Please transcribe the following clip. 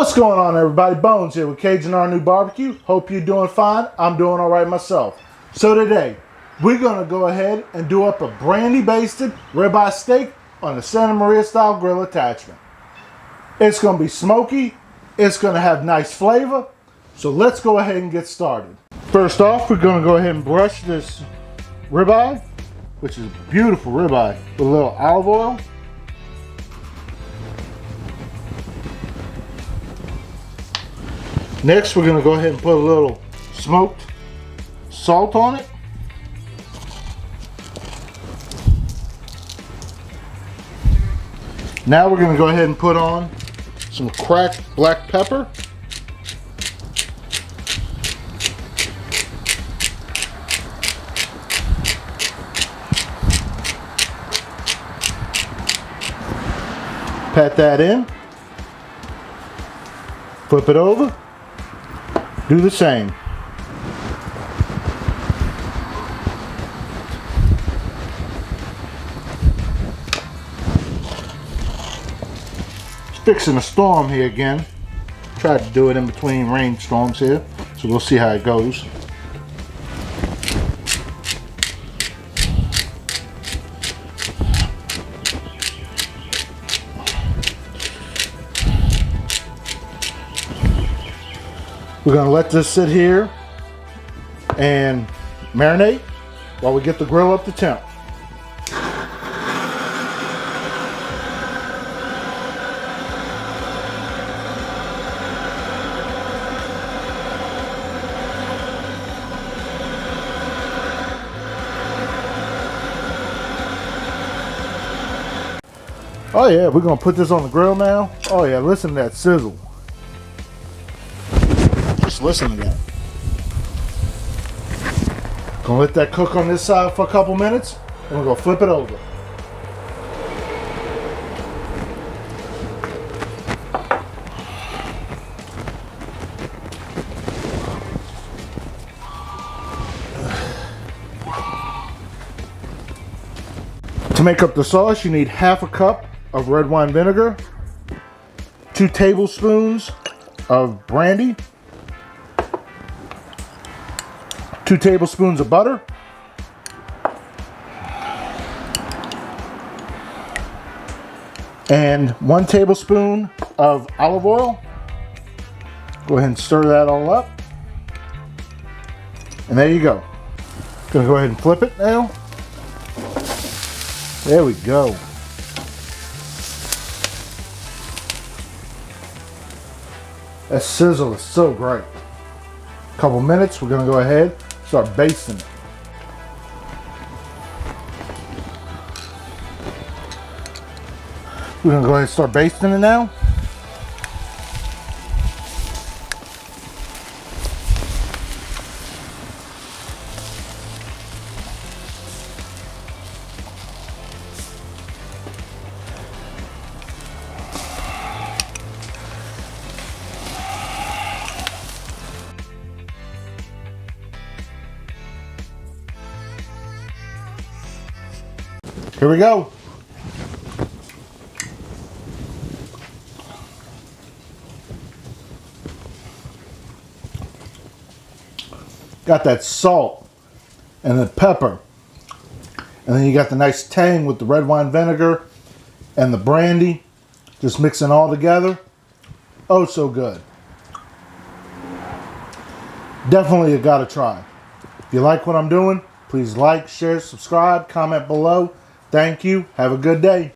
What's going on, everybody? Bones here with CAJUN Hope you're doing fine. I'm doing all right myself. So today, we're going to go ahead and do up a brandy basted ribeye steak on the Santa Maria style grill attachment. It's going to be smoky. It's going to have nice flavor. So let's go ahead and get started. First off, we're going to go ahead and brush this ribeye, which is beautiful ribeye, with a little olive oil. Next, we're going to go ahead and put a little smoked salt on it. Now we're going to go ahead and put on some cracked black pepper. Pat that in. Flip it over. Do the same. It's fixing a storm here again. Tried to do it in between rainstorms here, so we'll see how it goes. We're going to let this sit here and marinate while we get the grill up to temp. Oh yeah, we're going to put this on the grill now. Oh yeah, listen to that sizzle. Just listen to that. Gonna let that cook on this side for a couple minutes, and we're gonna flip it over. To make up the sauce, you need half a cup of red wine vinegar, 2 tablespoons of brandy, 2 tablespoons of butter, and 1 tablespoon of olive oil. Go ahead and stir that all up. And there you go. Gonna go ahead and flip it now. There we go. That sizzle is so great. Couple minutes, we're gonna go ahead, start basting it. We're gonna go ahead and start basting it now. Here we go. Got that salt and the pepper. And then you got the nice tang with the red wine vinegar and the brandy. Just mixing all together. Oh, so good. Definitely you gotta try. If you like what I'm doing, please like, share, subscribe, comment below. Thank you. Have a good day.